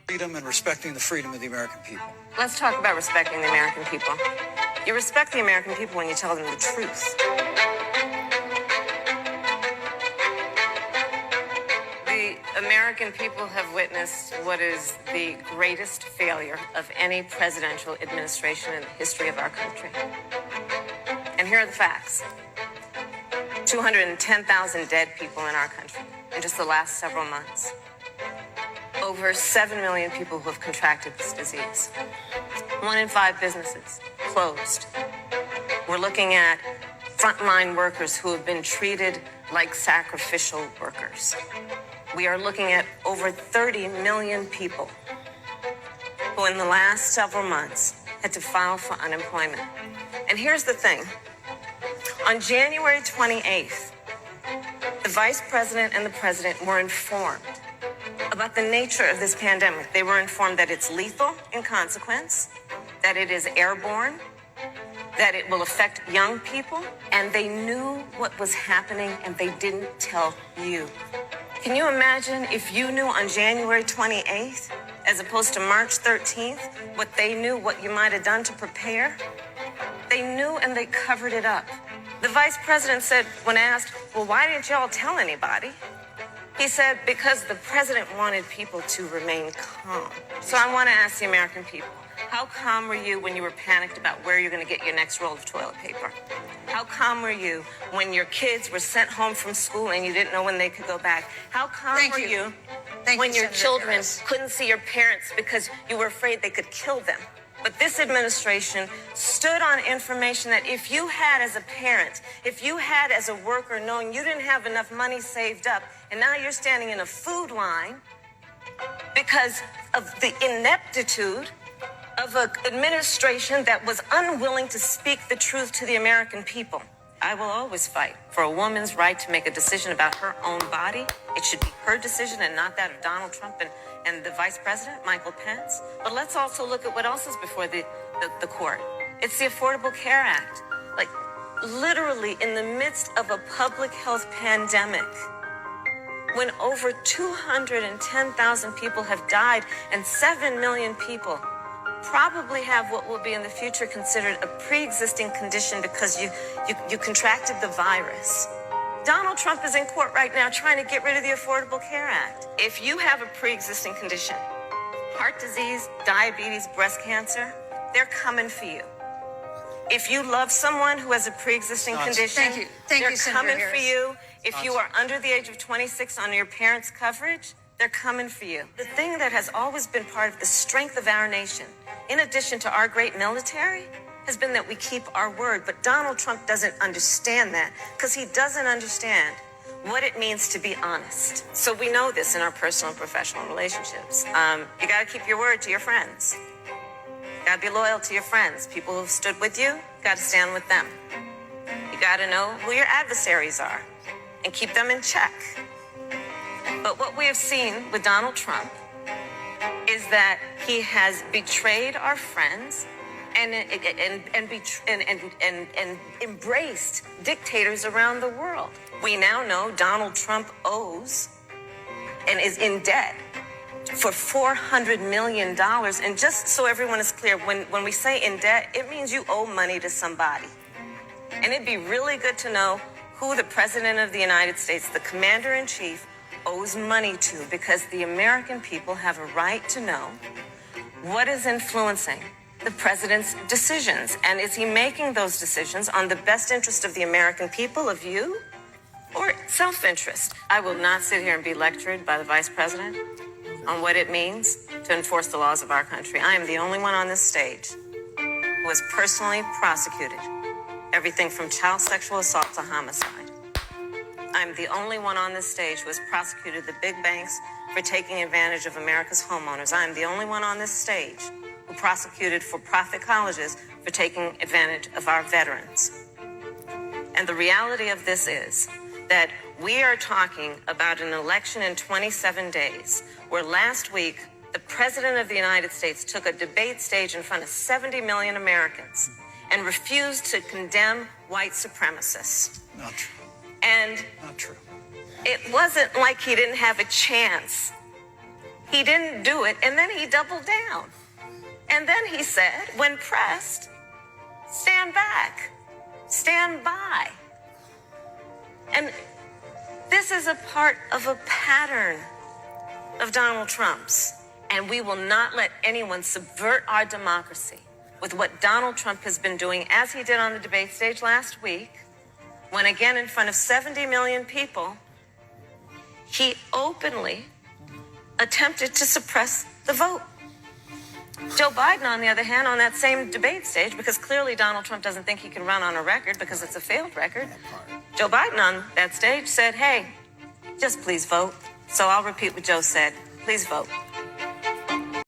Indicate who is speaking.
Speaker 1: Freedom and respecting the freedom of the American people.
Speaker 2: Let's talk about respecting the American people. You respect the American people when you tell them the truth. The American people have witnessed what is the greatest failure of any presidential administration in the history of our country. And here are the facts. 210,000 dead people in our country in just the last several months. Over 7 million people who have contracted this disease. 1 in 5 businesses closed. We're looking at frontline workers who have been treated like sacrificial workers. We are looking at over 30 million people who in the last several months had to file for unemployment. And here's the thing. On January 28th, the vice president and the president were informed about the nature of this pandemic. They were informed that it's lethal in consequence, that it is airborne, that it will affect young people, and they knew what was happening and they didn't tell you. Can you imagine if you knew on January 28th, as opposed to March 13th, what they knew, what you might have done to prepare? They knew and they covered it up. The vice president said, when asked, well, why didn't y'all tell anybody? He said, because the president wanted people to remain calm. So I want to ask the American people, how calm were you when you were panicked about where you're going to get your next roll of toilet paper? How calm were you when your kids were sent home from school and you didn't know when they could go back? How calm were you when your children couldn't see your parents because you were afraid they could kill them? But this administration stood on information that if you had as a parent, if you had as a worker knowing you didn't have enough money saved up, and now you're standing in a food line because of the ineptitude of an administration that was unwilling to speak the truth to the American people. I will always fight for a woman's right to make a decision about her own body. It should be her decision and not that of Donald Trump and the vice president, Michael Pence. But let's also look at what else is before the court. It's the Affordable Care Act. Like, literally in the midst of a public health pandemic, when over 210,000 people have died and 7 million people probably have what will be in the future considered a pre-existing condition because you contracted the virus. Donald Trump is in court right now trying to get rid of the Affordable Care Act. If you have a pre-existing condition, heart disease, diabetes, breast cancer, they're coming for you. If you love someone who has a pre-existing condition, they're coming for you. If you are under the age of 26 on your parents' coverage, they're coming for you. The thing that has always been part of the strength of our nation, in addition to our great military, has been that we keep our word. But Donald Trump doesn't understand that because he doesn't understand what it means to be honest. So we know this in our personal and professional relationships. You got to keep your word to your friends. You got to be loyal to your friends. People who've stood with you, got to stand with them. You got to know who your adversaries are and keep them in check. But what we have seen with Donald Trump is that he has betrayed our friends and embraced dictators around the world. We now know Donald Trump owes and is in debt for $400 million. And just so everyone is clear, when we say in debt, it means you owe money to somebody. And it'd be really good to know who the President of the United States, the Commander-in-Chief, owes money to, because the American people have a right to know what is influencing the president's decisions. And is he making those decisions on the best interest of the American people, of you, or self-interest? I will not sit here and be lectured by the vice president on what it means to enforce the laws of our country. I am the only one on this stage who has personally prosecuted everything from child sexual assault to homicide. I'm the only one on this stage who has prosecuted the big banks for taking advantage of America's homeowners. I'm the only one on this stage who prosecuted for-profit colleges for taking advantage of our veterans. And the reality of this is that we are talking about an election in 27 days, where last week the President of the United States took a debate stage in front of 70 million Americans and refused to condemn white supremacists.
Speaker 1: Not true.
Speaker 2: And
Speaker 1: not true.
Speaker 2: It wasn't like he didn't have a chance He didn't do it, and then he doubled down. And then he said, when pressed, stand back, stand by. And this is a part of a pattern of Donald Trump's. And we will not let anyone subvert our democracy with what Donald Trump has been doing, as he did on the debate stage last week, when again in front of 70 million people, he openly attempted to suppress the vote. Joe Biden, on the other hand, on that same debate stage, because clearly Donald Trump doesn't think he can run on a record because it's a failed record, Joe Biden on that stage said, hey, just please vote. So I'll repeat what Joe said. Please vote.